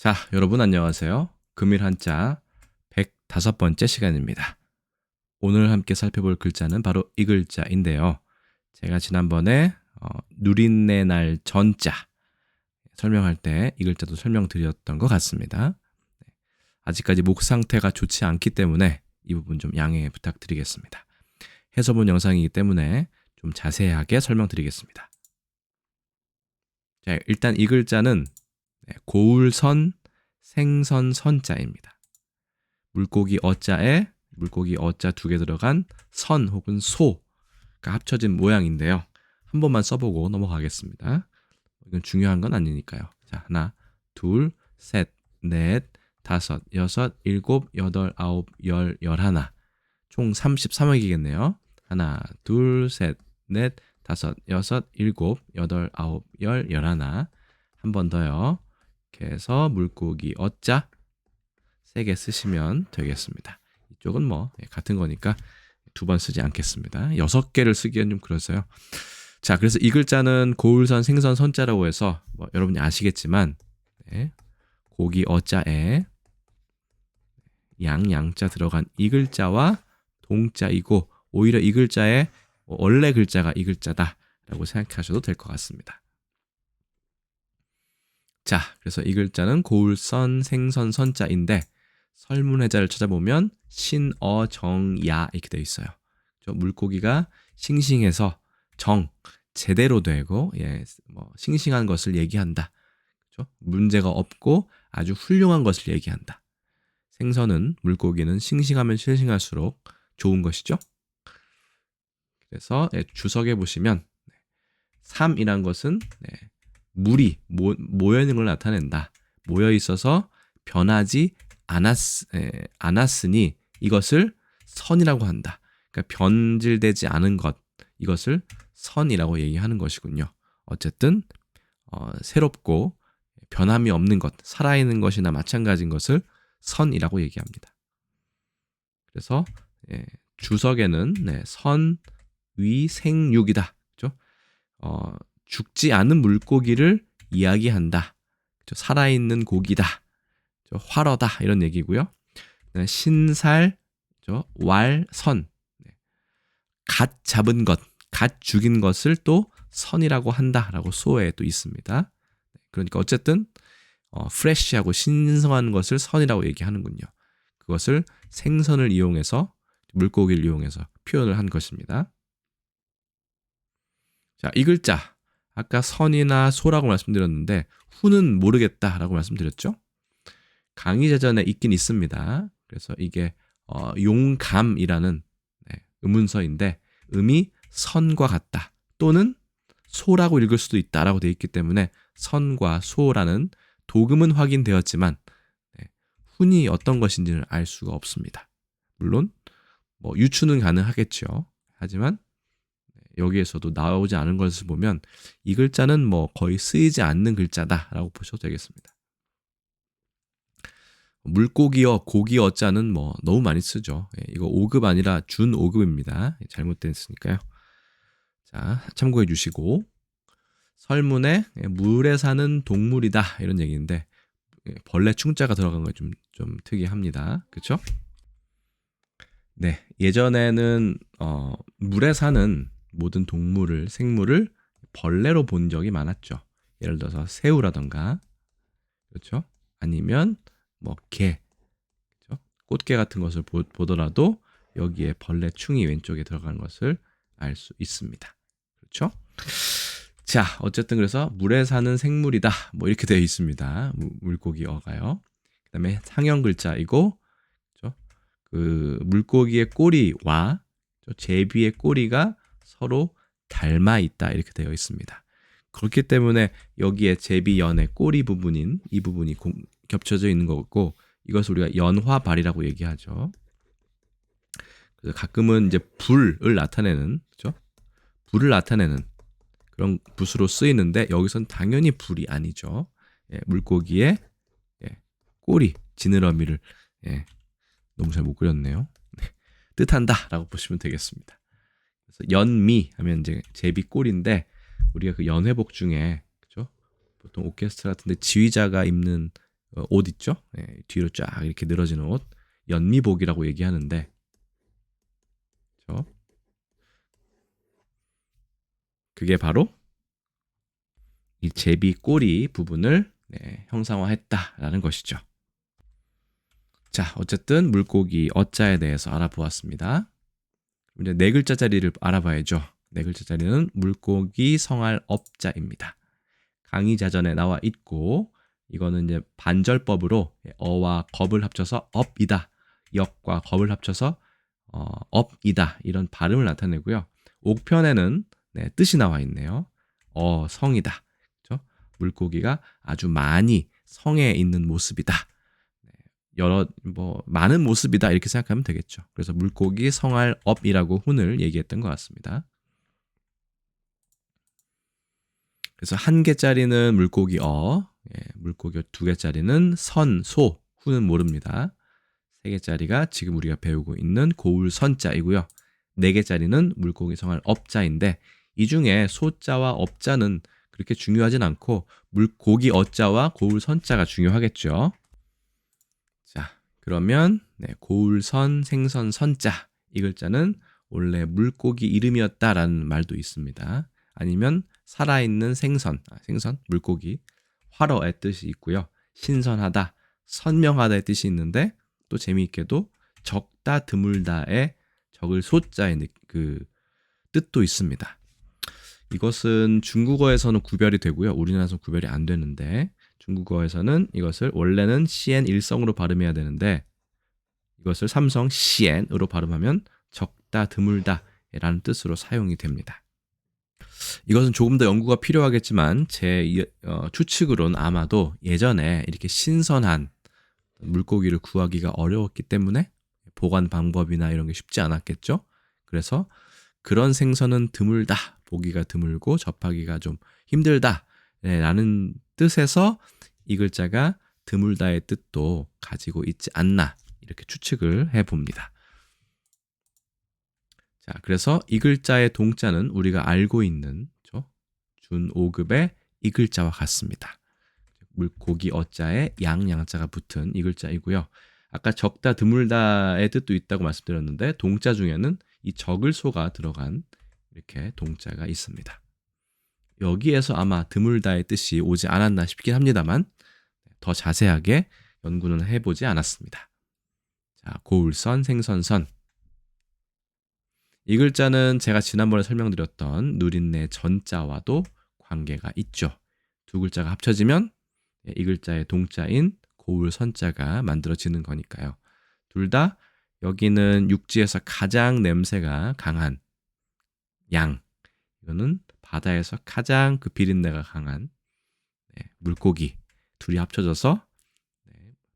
자, 여러분 안녕하세요. 금일 한자 105번째 시간입니다. 오늘 함께 살펴볼 글자는 바로 이 글자인데요. 제가 지난번에 누린내 날 전자 설명할 때 이 글자도 설명드렸던 것 같습니다. 아직까지 목 상태가 좋지 않기 때문에 이 부분 좀 양해 부탁드리겠습니다. 해서본 영상이기 때문에 좀 자세하게 설명드리겠습니다. 자, 일단 이 글자는 고울선 생선 선자입니다. 물고기 어자에 물고기 어자 두 개 들어간 선 혹은 소가 합쳐진 모양인데요. 한 번만 써보고 넘어가겠습니다. 이건 중요한 건 아니니까요. 자, 하나, 둘, 셋, 넷, 다섯, 여섯, 일곱, 여덟, 아홉, 열, 열하나. 총 33억이겠네요. 하나, 둘, 셋, 넷, 다섯, 여섯, 일곱, 여덟, 아홉, 열, 열하나. 한 번 더요. 이렇게 해서 물고기 어자 3개 쓰시면 되겠습니다. 이쪽은 뭐 같은 거니까 두 번 쓰지 않겠습니다. 6개를 쓰기엔 좀 그래서요. 자, 그래서 이 글자는 고울선 생선 선자라고 해서 뭐 여러분이 아시겠지만 고기 어자에 양자 들어간 이 글자와 동자이고 오히려 이 글자의 원래 글자가 이 글자다라고 생각하셔도 될 것 같습니다. 자, 그래서 이 글자는 고울선 생선 선자인데 설문해자를 찾아보면 신어정야 이렇게 되어 있어요. 물고기가 싱싱해서 제대로 되고 싱싱한 것을 얘기한다. 그렇죠? 문제가 없고 아주 훌륭한 것을 얘기한다. 생선은 물고기는 싱싱하면 싱싱할수록 좋은 것이죠. 그래서 주석에 보시면 3이란 것은 물이 모여 있는 걸 나타낸다. 모여 있어서 변하지 않았으니 이것을 선이라고 한다. 그러니까 변질되지 않은 것, 이것을 선이라고 얘기하는 것이군요. 어쨌든 새롭고 변함이 없는 것, 살아있는 것이나 마찬가지인 것을 선이라고 얘기합니다. 그래서 주석에는 선위생육이다. 그렇죠? 죽지 않은 물고기를 이야기한다. 그렇죠? 살아있는 고기다. 활어다 이런 얘기고요. 신살, 왈선, 갓 잡은 것, 갓 죽인 것을 또 선이라고 한다라고 소에 또 있습니다. 그러니까 어쨌든 프레시하고 신선한 것을 선이라고 얘기하는군요. 그것을 생선을 이용해서 물고기를 이용해서 표현을 한 것입니다. 자, 이 글자 아까 선이나 소라고 말씀드렸는데 후는 모르겠다라고 말씀드렸죠. 강의제전에 있긴 있습니다. 그래서 이게 용감이라는 의문서인데 음이 선과 같다 또는 소라고 읽을 수도 있다라고 되어 있기 때문에 선과 소라는 도금은 확인되었지만 훈이 어떤 것인지는 알 수가 없습니다. 물론 유추는 가능하겠죠. 하지만 여기에서도 나오지 않은 것을 보면 이 글자는 거의 쓰이지 않는 글자다라고 보셔도 되겠습니다. 물고기어, 고기어자는 너무 많이 쓰죠. 이거 5급 아니라 준 5급입니다. 잘못됐으니까요. 자, 참고해 주시고 설문에 물에 사는 동물이다 이런 얘기인데 벌레 충자가 들어간 거 좀 특이합니다. 그렇죠? 네, 예전에는 물에 사는 모든 동물을 생물을 벌레로 본 적이 많았죠. 예를 들어서 새우라던가 그렇죠? 아니면 개, 그렇죠? 꽃게 같은 것을 보더라도 여기에 벌레 충이 왼쪽에 들어가는 것을 알 수 있습니다. 그렇죠? 자, 어쨌든 그래서 물에 사는 생물이다. 이렇게 되어 있습니다. 물고기어가요. 그다음에 상형 글자이고, 그렇죠? 그 물고기의 꼬리와 제비의 꼬리가 서로 닮아 있다 이렇게 되어 있습니다. 그렇기 때문에 여기에 제비연의 꼬리 부분인 이 부분이 겹쳐져 있는 거고 이것을 우리가 연화발이라고 얘기하죠. 그래서 가끔은 이제 불을 나타내는 그렇죠? 불을 나타내는 그런 붓으로 쓰이는데 여기선 당연히 불이 아니죠. 물고기의 꼬리 지느러미를 너무 잘 못 그렸네요. 뜻한다라고 보시면 되겠습니다. 그래서 연미 하면 이제 제비 꼬리인데 우리가 그 연회복 중에 그죠? 보통 오케스트라 같은데 지휘자가 입는 옷 있죠? 예, 뒤로 쫙 이렇게 늘어지는 옷, 연미복이라고 얘기하는데, 그렇죠? 그게 바로 이 제비 꼬리 부분을 형상화했다라는 것이죠. 자, 어쨌든 물고기 어자에 대해서 알아보았습니다. 이제 네 글자짜리를 알아봐야죠. 네 글자짜리는 물고기 성할 업자입니다. 강의자전에 나와 있고, 이거는 이제 반절법으로 어와 겁을 합쳐서 업이다, 역과 겁을 합쳐서 업이다, 이런 발음을 나타내고요. 옥편에는 뜻이 나와 있네요. 성이다. 그렇죠? 물고기가 아주 많이 성에 있는 모습이다. 많은 모습이다, 이렇게 생각하면 되겠죠. 그래서 물고기 성할 업이라고 훈을 얘기했던 것 같습니다. 그래서 한 개짜리는 물고기 물고기 두 개짜리는 선, 소, 후는 모릅니다. 세 개짜리가 지금 우리가 배우고 있는 고울 선자이고요. 네 개짜리는 물고기 성할 업자인데, 이 중에 소자와 업자는 그렇게 중요하진 않고 물고기 어자와 고울 선자가 중요하겠죠. 자, 그러면 고울선, 생선, 선자, 이 글자는 원래 물고기 이름이었다라는 말도 있습니다. 아니면 살아있는 생선, 물고기, 활어의 뜻이 있고요. 신선하다, 선명하다의 뜻이 있는데, 또 재미있게도 적다, 드물다의 적을 소자의 그 뜻도 있습니다. 이것은 중국어에서는 구별이 되고요. 우리나라에서는 구별이 안 되는데, 중국어에서는 이것을 원래는 시엔 일성으로 발음해야 되는데, 이것을 삼성 시엔으로 발음하면 적다, 드물다 라는 뜻으로 사용이 됩니다. 이것은 조금 더 연구가 필요하겠지만, 제 추측으로는 아마도 예전에 이렇게 신선한 물고기를 구하기가 어려웠기 때문에 보관 방법이나 이런 게 쉽지 않았겠죠. 그래서 그런 생선은 드물다, 보기가 드물고 접하기가 좀 힘들다 라는 뜻에서 이 글자가 드물다의 뜻도 가지고 있지 않나, 이렇게 추측을 해봅니다. 자, 그래서 이 글자의 동자는 우리가 알고 있는 준 5급의 이 글자와 같습니다. 물고기 어자에 양자가 붙은 이 글자이고요. 아까 적다, 드물다의 뜻도 있다고 말씀드렸는데, 동자 중에는 이 적을 소가 들어간 이렇게 동자가 있습니다. 여기에서 아마 드물다의 뜻이 오지 않았나 싶긴 합니다만, 더 자세하게 연구는 해보지 않았습니다. 자, 고울선, 생선선. 이 글자는 제가 지난번에 설명드렸던 누린내 전자와도 관계가 있죠. 두 글자가 합쳐지면 이 글자의 동자인 고울선자가 만들어지는 거니까요. 둘 다 여기는 육지에서 가장 냄새가 강한 양, 이거는 바다에서 가장 그 비린내가 강한 물고기, 둘이 합쳐져서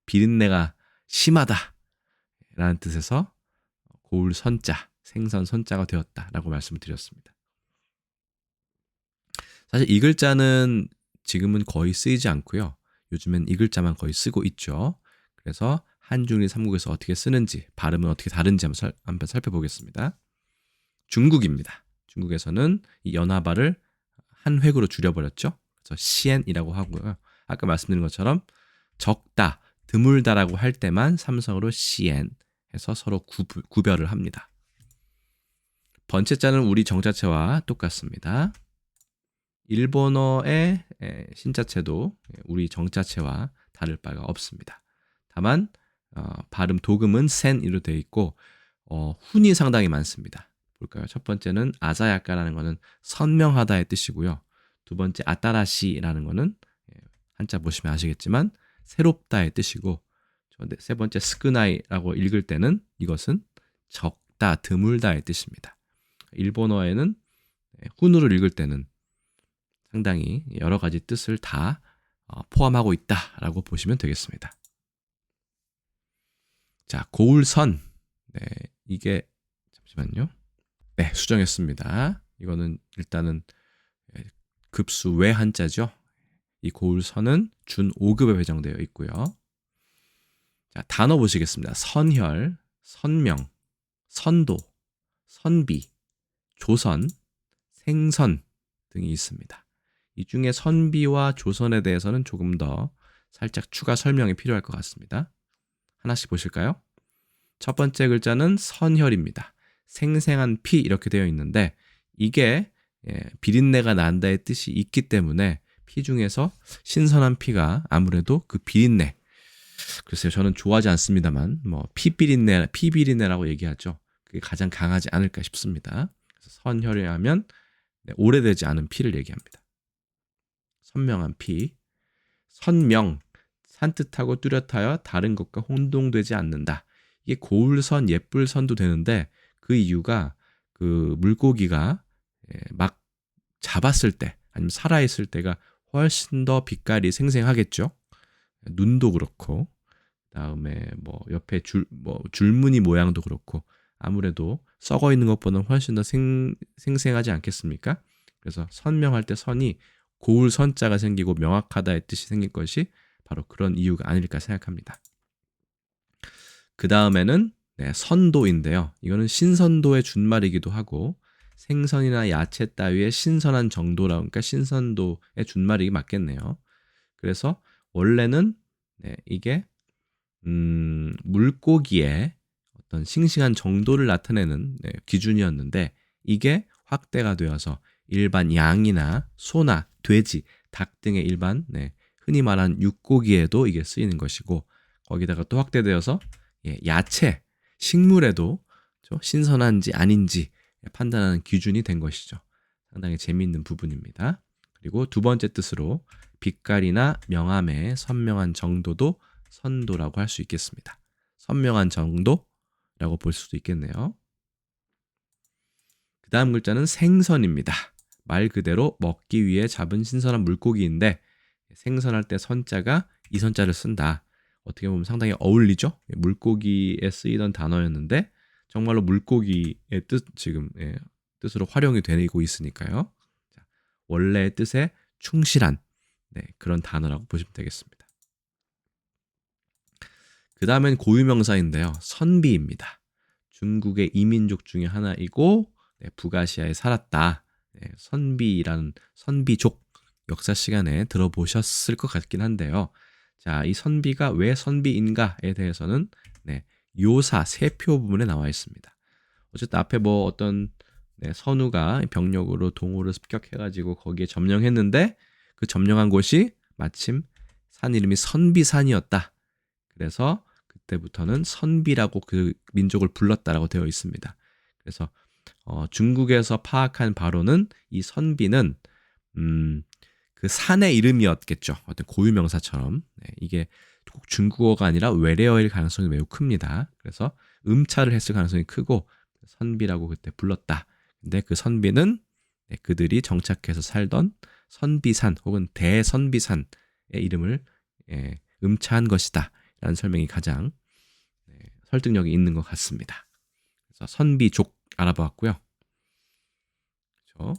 비린내가 심하다라는 뜻에서 고울선자, 생선선자가 되었다라고 말씀을 드렸습니다. 사실 이 글자는 지금은 거의 쓰이지 않고요. 요즘엔 이 글자만 거의 쓰고 있죠. 그래서 한중일 삼국에서 어떻게 쓰는지, 발음은 어떻게 다른지 한번 살펴보겠습니다. 중국입니다. 중국에서는 이 연화발을 한 획으로 줄여버렸죠. 그래서 시엔이라고 하고요. 아까 말씀드린 것처럼 적다, 드물다라고 할 때만 삼성으로 시엔 해서 서로 구별을 합니다. 번째자는 우리 정자체와 똑같습니다. 일본어의 신자체도 우리 정자체와 다를 바가 없습니다. 다만 발음 도금은 센으로 되어 있고 훈이 상당히 많습니다. 볼까요? 첫 번째는 아자야카라는 것은 선명하다의 뜻이고요. 두 번째 아따라시라는 것은 한자 보시면 아시겠지만 새롭다의 뜻이고, 세 번째 스크나이라고 읽을 때는 이것은 적다, 드물다의 뜻입니다. 일본어에는 훈으로 읽을 때는 상당히 여러 가지 뜻을 다 포함하고 있다라고 보시면 되겠습니다. 자, 고울선. 이게 잠시만요. 네, 수정했습니다. 이거는 일단은 급수 외 한자죠. 이 고울선은 준 5급에 배정되어 있고요. 자, 단어 보시겠습니다. 선혈, 선명, 선도, 선비, 조선, 생선 등이 있습니다. 이 중에 선비와 조선에 대해서는 조금 더 살짝 추가 설명이 필요할 것 같습니다. 하나씩 보실까요? 첫 번째 글자는 선혈입니다. 생생한 피 이렇게 되어 있는데 이게 비린내가 난다의 뜻이 있기 때문에 피 중에서 신선한 피가 아무래도 그 비린내, 글쎄요 저는 좋아하지 않습니다만 뭐 피비린내라고 얘기하죠. 그게 가장 강하지 않을까 싶습니다. 그래서 선혈이 하면 오래되지 않은 피를 얘기합니다. 선명한 피. 선명, 산뜻하고 뚜렷하여 다른 것과 혼동되지 않는다. 이게 고울선, 예쁠선도 되는데 그 이유가 그 물고기가 막 잡았을 때 아니면 살아있을 때가 훨씬 더 빛깔이 생생하겠죠. 눈도 그렇고 그다음에 뭐 옆에 줄무늬 모양도 그렇고 아무래도 썩어 있는 것보다는 훨씬 더 생생하지 않겠습니까? 그래서 선명할 때 선이 고울 선자가 생기고 명확하다의 뜻이 생긴 것이 바로 그런 이유가 아닐까 생각합니다. 그 다음에는 선도인데요. 이거는 신선도의 준말이기도 하고 생선이나 야채 따위의 신선한 정도라 그러니까 신선도의 준말이 맞겠네요. 그래서 원래는 이게 물고기의 어떤 싱싱한 정도를 나타내는 기준이었는데 이게 확대가 되어서 일반 양이나 소나 돼지, 닭 등의 일반 흔히 말하는 육고기에도 이게 쓰이는 것이고 거기다가 또 확대되어서 야채, 식물에도 신선한지 아닌지 판단하는 기준이 된 것이죠. 상당히 재미있는 부분입니다. 그리고 두 번째 뜻으로 빛깔이나 명암의 선명한 정도도 선도라고 할 수 있겠습니다. 선명한 정도라고 볼 수도 있겠네요. 그 다음 글자는 생선입니다. 말 그대로 먹기 위해 잡은 신선한 물고기인데 생선할 때 선자가 이 선자를 쓴다. 어떻게 보면 상당히 어울리죠? 물고기에 쓰이던 단어였는데 정말로 물고기의 뜻으로 활용이 되고 있으니까요. 원래의 뜻에 충실한 그런 단어라고 보시면 되겠습니다. 그 다음엔 고유명사인데요. 선비입니다. 중국의 이민족 중에 하나이고 북아시아에 살았다. 선비라는 선비족 역사 시간에 들어보셨을 것 같긴 한데요. 자, 이 선비가 왜 선비인가에 대해서는 요사 세표 부분에 나와 있습니다. 어쨌든 앞에 뭐 어떤 선우가 병력으로 동호를 습격해가지고 거기에 점령했는데 그 점령한 곳이 마침 산 이름이 선비산이었다. 그래서 그때부터는 선비라고 그 민족을 불렀다라고 되어 있습니다. 그래서 중국에서 파악한 바로는 이 선비는 그 산의 이름이었겠죠. 어떤 고유명사처럼. 이게 꼭 중국어가 아니라 외래어일 가능성이 매우 큽니다. 그래서 음차를 했을 가능성이 크고 선비라고 그때 불렀다. 근데 그 선비는 그들이 정착해서 살던 선비산 혹은 대선비산의 이름을 음차한 것이다. 라는 설명이 가장 설득력이 있는 것 같습니다. 그래서 선비족 알아보았고요. 그렇죠?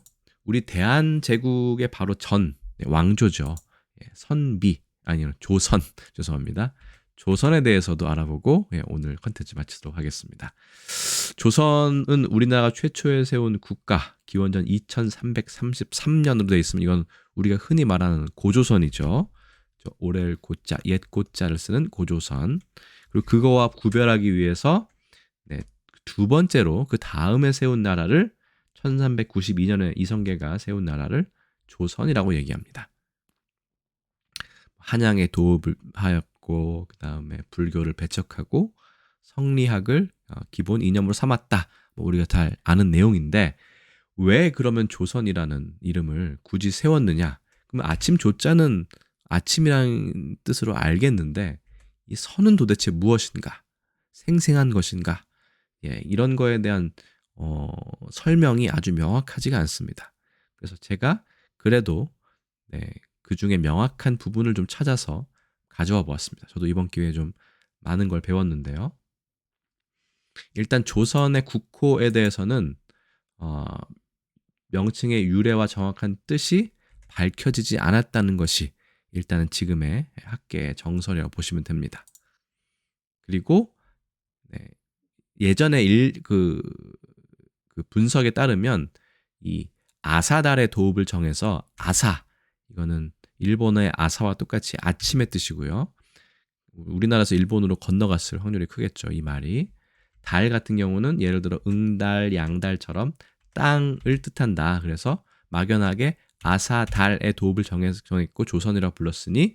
우리 대한제국의 바로 전 왕조죠. 선비 아니요 조선 죄송합니다. 조선에 대해서도 알아보고 오늘 컨텐츠 마치도록 하겠습니다. 조선은 우리나라가 최초에 세운 국가 기원전 2333년으로 되어 있으면 이건 우리가 흔히 말하는 고조선이죠. 오렐 고자, 옛 고자를 쓰는 고조선. 그리고 그거와 구별하기 위해서 두 번째로 그 다음에 세운 나라를 1392년에 이성계가 세운 나라를 조선이라고 얘기합니다. 한양에 도읍을 하였고 그 다음에 불교를 배척하고 성리학을 기본 이념으로 삼았다. 뭐 우리가 잘 아는 내용인데 왜 그러면 조선이라는 이름을 굳이 세웠느냐? 그러면 아침 조자는 아침이라는 뜻으로 알겠는데 이 선은 도대체 무엇인가? 생생한 것인가? 이런 거에 대한 설명이 아주 명확하지가 않습니다. 그래서 제가 그래도 그 중에 명확한 부분을 좀 찾아서 가져와 보았습니다. 저도 이번 기회에 좀 많은 걸 배웠는데요. 일단 조선의 국호에 대해서는 명칭의 유래와 정확한 뜻이 밝혀지지 않았다는 것이 일단은 지금의 학계의 정설이라고 보시면 됩니다. 그리고 예전에 그 분석에 따르면 이 아사달의 도읍을 정해서 아사 이거는 일본어의 아사와 똑같이 아침의 뜻이고요. 우리나라에서 일본으로 건너갔을 확률이 크겠죠, 이 말이. 달 같은 경우는 예를 들어 응달, 양달처럼 땅을 뜻한다. 그래서 막연하게 아사달의 도읍을 정했고 조선이라고 불렀으니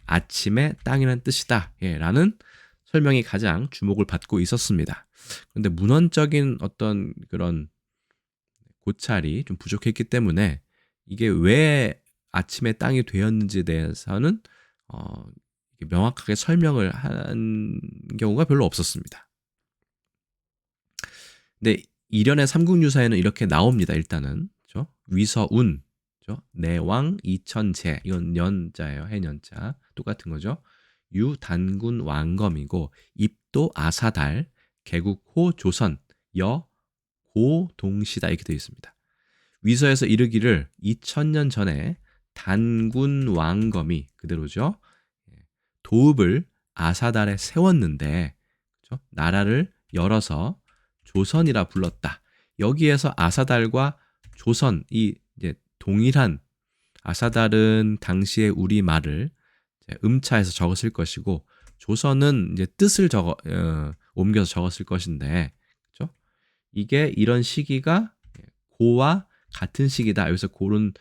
아침의 땅이라는 뜻이다. 라는 설명이 가장 주목을 받고 있었습니다. 그런데 문헌적인 어떤 그런 고찰이 좀 부족했기 때문에 이게 왜 아침의 땅이 되었는지에 대해서는 명확하게 설명을 한 경우가 별로 없었습니다. 근데 일연의 삼국유사에는 이렇게 나옵니다. 일단은 그렇죠? 위서운, 그렇죠? 내왕 이천제, 이건 년자예요. 해년자 똑같은 거죠. 유 단군 왕검이고 입도 아사달, 개국호 조선, 여 고 동시다 이렇게 되어 있습니다. 위서에서 이르기를 2000년 전에 단군 왕검이 그대로죠. 도읍을 아사달에 세웠는데 그렇죠? 나라를 열어서 조선이라 불렀다. 여기에서 아사달과 조선이 이제 동일한, 아사달은 당시의 우리 말을 음차해서 적었을 것이고 조선은 이제 뜻을 옮겨서 적었을 것인데 그렇죠? 이게 이런 시기가 고와 같은 시기다. 여기서 고는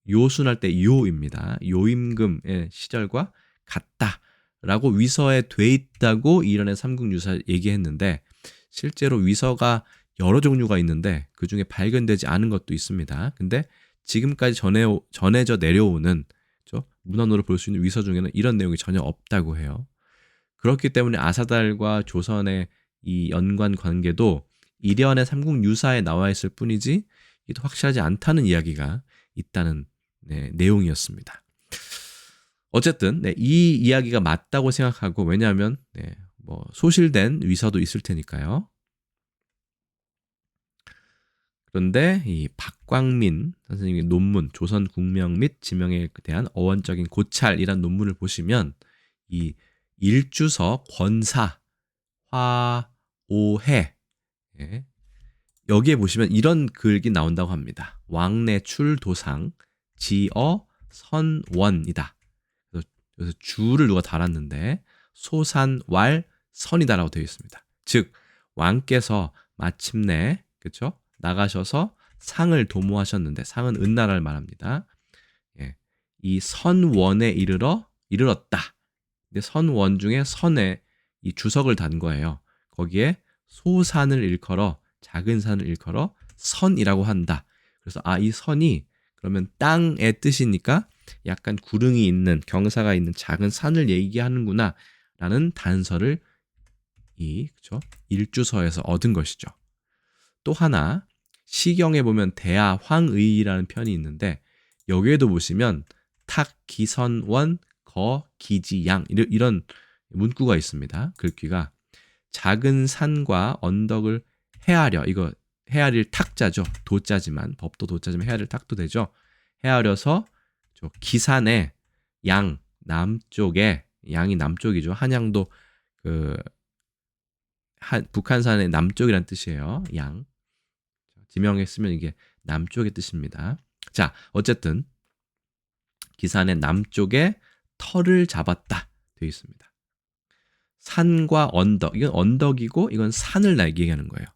요순할 때 요입니다. 요임금의 시절과 같다라고 위서에 돼 있다고 이란의 삼국유사 얘기했는데 실제로 위서가 여러 종류가 있는데 그중에 발견되지 않은 것도 있습니다. 근데 지금까지 전해져 내려오는 문헌으로 볼 수 있는 위서 중에는 이런 내용이 전혀 없다고 해요. 그렇기 때문에 아사달과 조선의 이 연관 관계도 이련의 삼국유사에 나와 있을 뿐이지 이게 확실하지 않다는 이야기가 있다는 내용이었습니다. 어쨌든 이 이야기가 맞다고 생각하고, 왜냐하면 뭐 소실된 위서도 있을 테니까요. 그런데 이 박광민 선생님의 논문 조선 국명 및 지명에 대한 어원적인 고찰이란 논문을 보시면 이 일주서 권사 화오해 여기에 보시면 이런 글이 나온다고 합니다. 왕래출 도상 지어 선원이다. 그래서 주를 누가 달았는데 소산왈 선이다라고 되어 있습니다. 즉 왕께서 마침내 그렇죠? 나가셔서 상을 도모하셨는데, 상은 은나라를 말합니다. 이 선원에 이르렀다. 근데 선원 중에 선에 이 주석을 단 거예요. 거기에 소산을 일컬어, 작은 산을 일컬어 선이라고 한다. 그래서 이 선이 그러면 땅의 뜻이니까 약간 구릉이 있는, 경사가 있는 작은 산을 얘기하는구나 라는 단서를 그렇죠? 일주서에서 얻은 것이죠. 또 하나 시경에 보면 대하 황의라는 편이 있는데 여기에도 보시면 탁 기선원 거 기지양 이런 문구가 있습니다. 글귀가 작은 산과 언덕을 헤아려, 이거 헤아릴 탁자죠. 도자지만, 법도 도자지만 헤아릴 탁도 되죠. 헤아려서 기산의 양 남쪽에, 양이 남쪽이죠. 한양도 북한산의 남쪽이란 뜻이에요. 양 지명에 쓰면 이게 남쪽의 뜻입니다. 자, 어쨌든 기산의 남쪽에 터를 잡았다 되어 있습니다. 산과 언덕, 이건 언덕이고 이건 산을 얘기하는 거예요.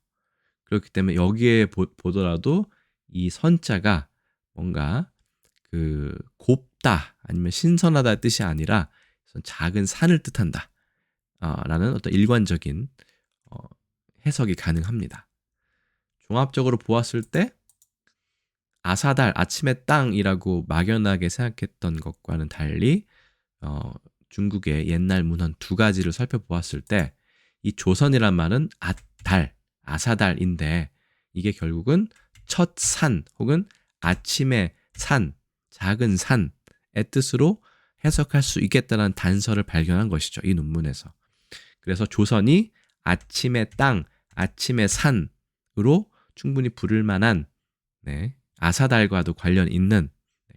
그렇기 때문에 여기에 보더라도 이 선자가 뭔가 곱다 아니면 신선하다 뜻이 아니라 작은 산을 뜻한다 라는 어떤 일관적인 해석이 가능합니다. 종합적으로 보았을 때 아사달, 아침의 땅이라고 막연하게 생각했던 것과는 달리 중국의 옛날 문헌 두 가지를 살펴보았을 때 이 조선이란 말은 아사달인데 이게 결국은 첫 산 혹은 아침의 산, 작은 산의 뜻으로 해석할 수 있겠다는 단서를 발견한 것이죠. 이 논문에서. 그래서 조선이 아침의 땅, 아침의 산으로 충분히 부를 만한 아사달과도 관련 있는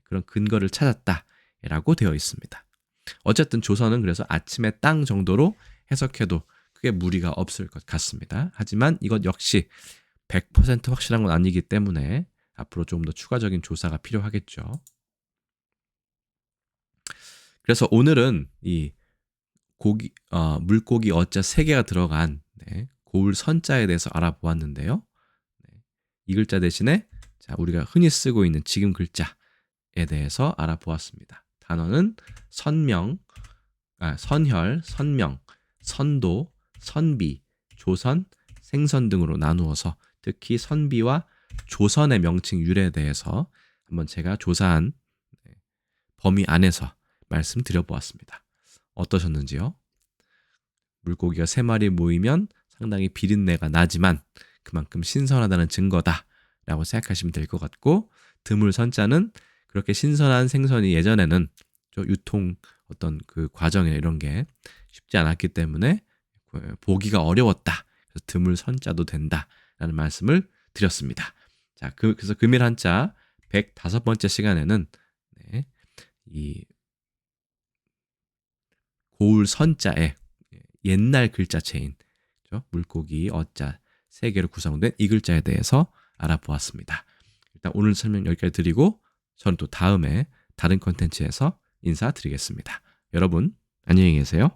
그런 근거를 찾았다라고 되어 있습니다. 어쨌든 조선은 그래서 아침의 땅 정도로 해석해도 크게 무리가 없을 것 같습니다. 하지만 이것 역시 100% 확실한 건 아니기 때문에 앞으로 조금 더 추가적인 조사가 필요하겠죠. 그래서 오늘은 이 물고기 어자 3개가 들어간 고울 선자에 대해서 알아보았는데요. 이 글자 대신에 자, 우리가 흔히 쓰고 있는 지금 글자에 대해서 알아보았습니다. 단어는 선명, 선혈, 선명, 선도, 선비, 조선, 생선 등으로 나누어서 특히 선비와 조선의 명칭 유래에 대해서 한번 제가 조사한 범위 안에서 말씀드려보았습니다. 어떠셨는지요? 물고기가 3마리 모이면 상당히 비린내가 나지만 그만큼 신선하다는 증거다라고 생각하시면 될 것 같고, 드물 선자는 그렇게 신선한 생선이 예전에는 유통 어떤 그 과정이나 이런 게 쉽지 않았기 때문에 보기가 어려웠다. 그래서 드물 선자도 된다라는 말씀을 드렸습니다. 자, 그래서 금일 한자 105번째 시간에는 이 고울 선자의 옛날 글자체인 물고기 어자 3개로 구성된 이 글자에 대해서 알아보았습니다. 일단 오늘 설명 여기까지 드리고 저는 또 다음에 다른 컨텐츠에서 인사드리겠습니다. 여러분 안녕히 계세요.